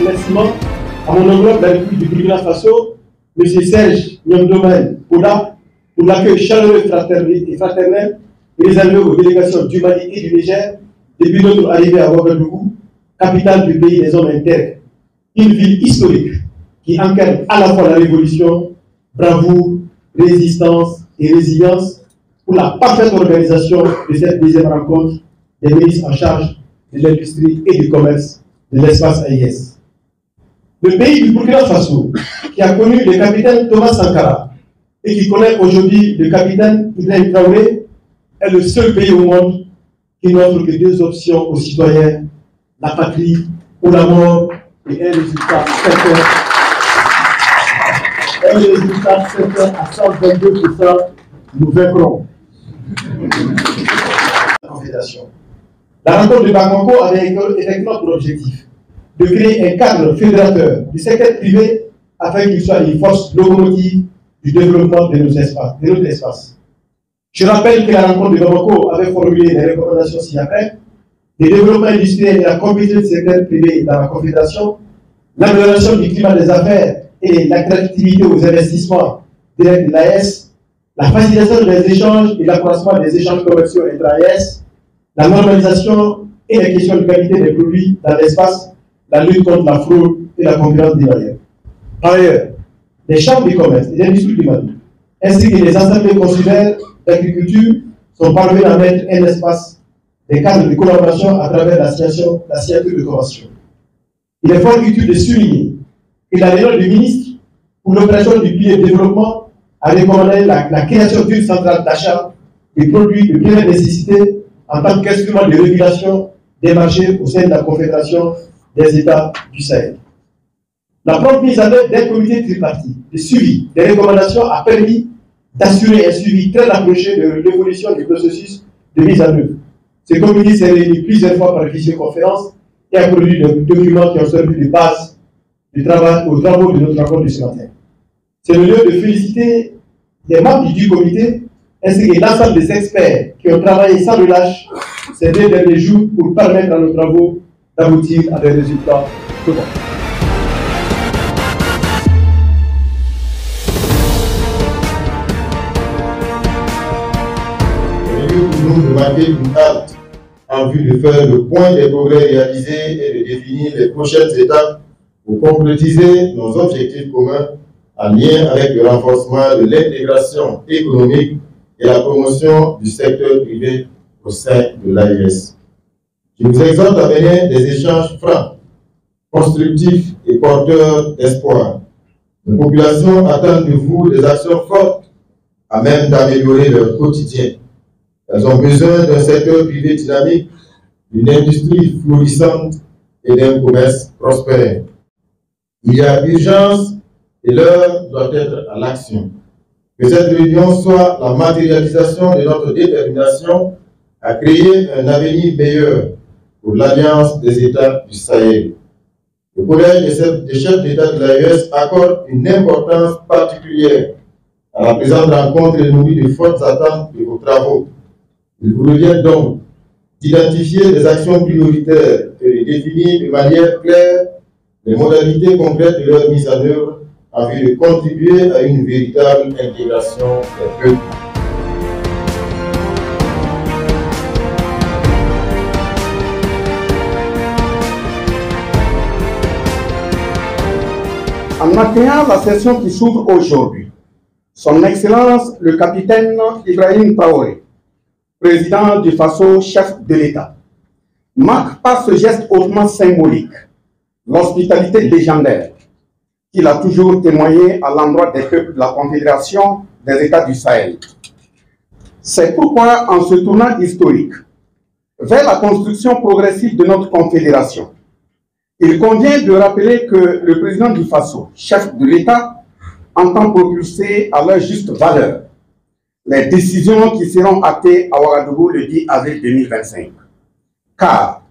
remerciements à mon homologue de la République du Burkina Faso, M. Serge Nyondomen Pouda, pour l'accueil chaleureux et fraternel réservé aux délégations du Mali et du Niger depuis notre arrivée à Ouagadougou, capitale du pays des hommes intègres. Une ville historique qui incarne à la fois la révolution, bravoure, résistance et résilience pour la parfaite organisation de cette deuxième rencontre des ministres en charge de l'industrie et du commerce de l'espace AIS. Le pays du Burkina Faso, qui a connu le capitaine Thomas Sankara et qui connaît aujourd'hui le capitaine Ibrahim Traoré, est le seul pays au monde qui n'offre que deux options aux citoyens, la patrie ou la mort, et un résultat certain. Un résultat certain à 122%, nous vaincrons. La Confédération. La rencontre de Bamako avait effectivement pour objectif de créer un cadre fédérateur du secteur privé afin qu'il soit une force locomotive du développement de notre espace. Je rappelle que la rencontre de Bamako avait formulé des recommandations ci-après: le développement industriel et la compétitivité du secteur privé dans la Confédération, l'amélioration du climat des affaires et l'attractivité aux investissements directs de l'AES, la facilitation des échanges et l'accroissement des échanges commerciaux entre AES, la normalisation et la question de qualité des produits dans l'espace, la lutte contre la fraude et la concurrence déloyale. Par ailleurs, les chambres de commerce et d'industrie du Mali, ainsi que les assemblées consulaires d'agriculture sont parvenues à mettre un espace des cadres de collaboration à travers la signature de convention. Il est fort utile de souligner que la réunion du ministre pour l'opération du pilier de développement a recommandé la création d'une centrale d'achat des produits de première nécessité en tant qu'instrument de régulation des marchés au sein de la Confédération des États du Sahel. La propre mise en œuvre d'un comité tripartite de suivi des recommandations a permis d'assurer un suivi très rapproché de l'évolution du processus de mise en œuvre. Ce comité s'est réuni plusieurs fois par visioconférence et a produit des documents qui ont servi de base aux travaux de notre rencontre de ce matin. C'est le lieu de féliciter les membres du comité ainsi que l'ensemble des experts qui ont travaillé sans relâche ces 2 derniers jours pour permettre à nos travaux d'aboutir à des résultats probants. Nous de marquer une halte en vue de faire le point des progrès réalisés et de définir les prochaines étapes pour concrétiser nos objectifs communs en lien avec le renforcement de l'intégration économique et la promotion du secteur privé au sein de l'AES. Je vous exhorte à mener des échanges francs, constructifs et porteurs d'espoir. Nos populations attendent de vous des actions fortes à même d'améliorer leur quotidien. Elles ont besoin d'un secteur privé dynamique, d'une industrie florissante et d'un commerce prospère. Il y a urgence et l'heure doit être à l'action. Que cette réunion soit la matérialisation de notre détermination à créer un avenir meilleur pour l'Alliance des États du Sahel. Le Collège des chefs d'État de l'AES accorde une importance particulière à la présente rencontre et nourrit de fortes attentes de vos travaux. Il vous revient donc d'identifier des actions prioritaires et de définir de manière claire les modalités concrètes de leur mise en œuvre en vue de contribuer à une véritable intégration des peuples. En accueillant la session qui s'ouvre aujourd'hui, Son Excellence le capitaine Ibrahim Traoré, président du Faso, chef de l'État, marque par ce geste hautement symbolique l'hospitalité légendaire qu'il a toujours témoigné à l'endroit des peuples de la Confédération des États du Sahel. C'est pourquoi, en ce tournant historique vers la construction progressive de notre Confédération, il convient de rappeler que le président du Faso, chef de l'État, entend propulser à leur juste valeur les décisions qui seront actées à Ouagadougou le 10 avril 2025. Car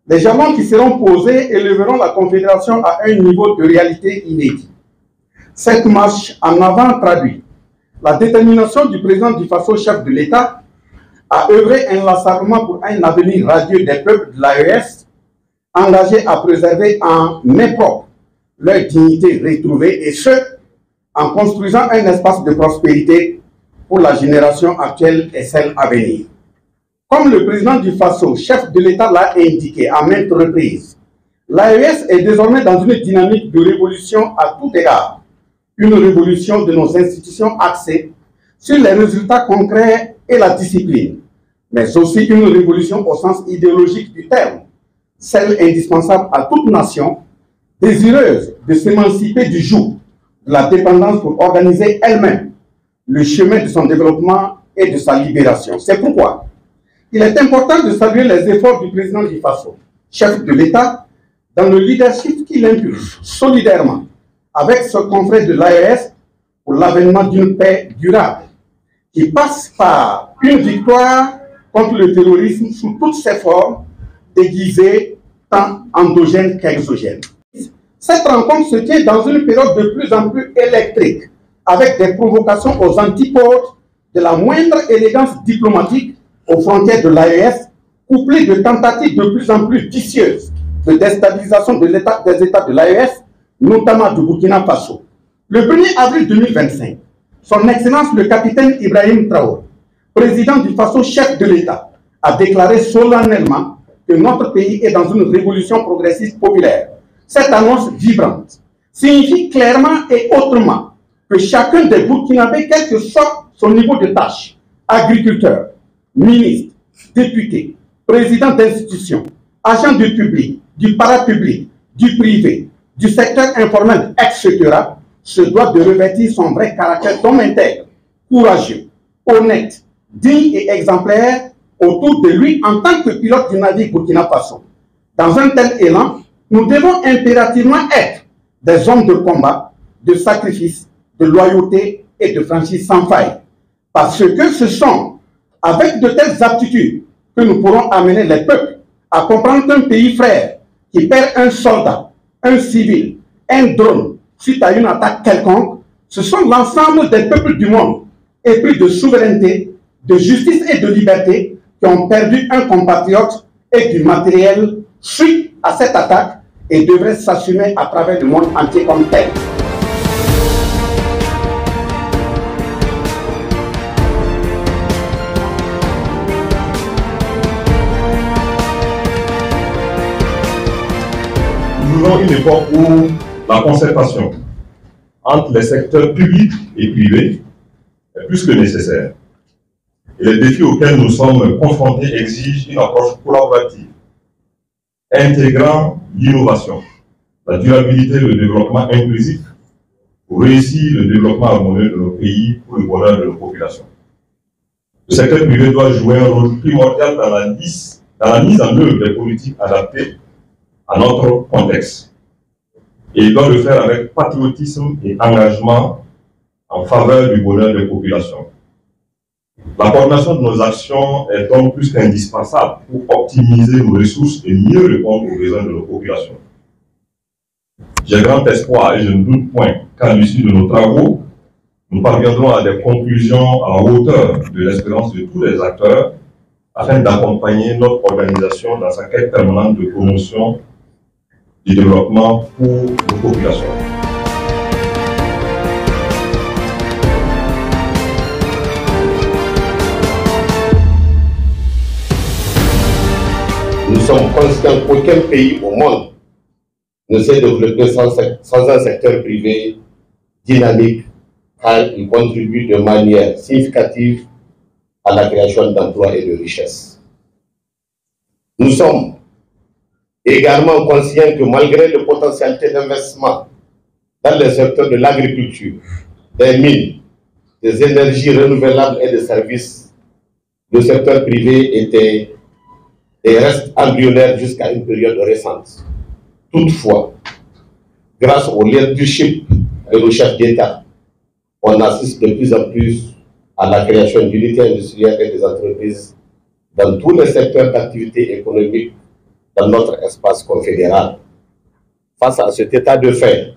les jalons qui seront posés élèveront la Confédération à un niveau de réalité inédit. Cette marche en avant traduit la détermination du président du Faso, chef de l'État, à œuvrer inlassablement pour un avenir radieux des peuples de l'AES, engagé à préserver en main propre leur dignité retrouvée, et ce, en construisant un espace de prospérité pour la génération actuelle et celle à venir. Comme le président du Faso, chef de l'État, l'a indiqué à maintes reprises, l'AES est désormais dans une dynamique de révolution à tout égard, une révolution de nos institutions axée sur les résultats concrets et la discipline, mais aussi une révolution au sens idéologique du terme, celle indispensable à toute nation désireuse de s'émanciper du joug de la dépendance pour organiser elle-même le chemin de son développement et de sa libération. C'est pourquoi il est important de saluer les efforts du président du Faso, chef de l'État, dans le leadership qu'il impulse solidairement avec ce confrère de l'AES pour l'avènement d'une paix durable qui passe par une victoire contre le terrorisme sous toutes ses formes, déguisées tant endogènes qu'exogènes. Cette rencontre se tient dans une période de plus en plus électrique, avec des provocations aux antipodes de la moindre élégance diplomatique aux frontières de l'AES, couplées de tentatives de plus en plus vicieuses de déstabilisation des États de l'AES, notamment du Burkina Faso. Le 1er avril 2025, son Excellence le capitaine Ibrahim Traoré, président du Faso, chef de l'État, a déclaré solennellement que notre pays est dans une révolution progressiste populaire. Cette annonce vibrante signifie clairement et autrement que chacun des Burkinabés, quel que soit son niveau de tâche, agriculteur, ministre, député, président d'institution, agent du public, du parapublic, du privé, du secteur informel, etc., se doit de revêtir son vrai caractère d'homme intègre, courageux, honnête, digne et exemplaire autour de lui en tant que pilote du navire Burkina Faso. Dans un tel élan, nous devons impérativement être des hommes de combat, de sacrifice, de loyauté et de franchise sans faille. Parce que ce sont avec de telles aptitudes que nous pourrons amener les peuples à comprendre qu'un pays frère qui perd un soldat, un civil, un drone suite à une attaque quelconque, ce sont l'ensemble des peuples du monde épris de souveraineté, de justice et de liberté qui ont perdu un compatriote et du matériel suite à cette attaque et devraient s'assumer à travers le monde entier comme tel. Nous vivons une époque où la concertation entre les secteurs publics et privés est plus que nécessaire. Et les défis auxquels nous sommes confrontés exigent une approche collaborative, intégrant l'innovation, la durabilité et le développement inclusif pour réussir le développement harmonieux de nos pays pour le bonheur de nos populations. Le secteur privé doit jouer un rôle primordial dans la mise en œuvre des politiques adaptées à notre contexte. Et il doit le faire avec patriotisme et engagement en faveur du bonheur des populations. La coordination de nos actions est donc plus qu'indispensable pour optimiser nos ressources et mieux répondre aux besoins de nos populations. J'ai grand espoir et je ne doute point qu'à l'issue de nos travaux, nous parviendrons à des conclusions à hauteur de l'espérance de tous les acteurs afin d'accompagner notre organisation dans sa quête permanente de promotion du développement pour nos populations. Nous sommes conscients qu'aucun pays au monde ne s'est développé sans un secteur privé dynamique, car il contribue de manière significative à la création d'emplois et de richesses. Nous sommes également conscients que malgré les potentialités d'investissement dans les secteurs de l'agriculture, des mines, des énergies renouvelables et des services, le secteur privé était et reste embryonnaire jusqu'à une période récente. Toutefois, grâce au leadership de nos chefs d'État, on assiste de plus en plus à la création d'unités industrielles et des entreprises dans tous les secteurs d'activité économique dans notre espace confédéral. Face à cet état de fait,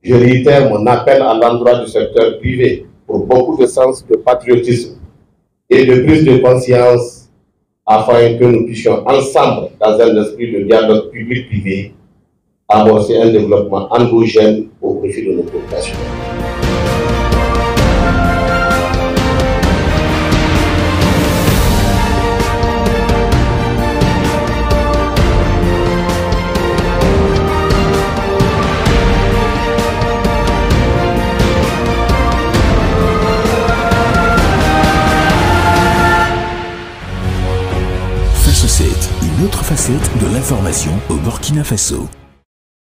je réitère mon appel à l'endroit du secteur privé pour beaucoup de sens de patriotisme et de prise de conscience afin que nous puissions ensemble, dans un esprit de dialogue public-privé, amorcer un développement endogène au profit de nos populations. Une autre facette de l'information au Burkina Faso.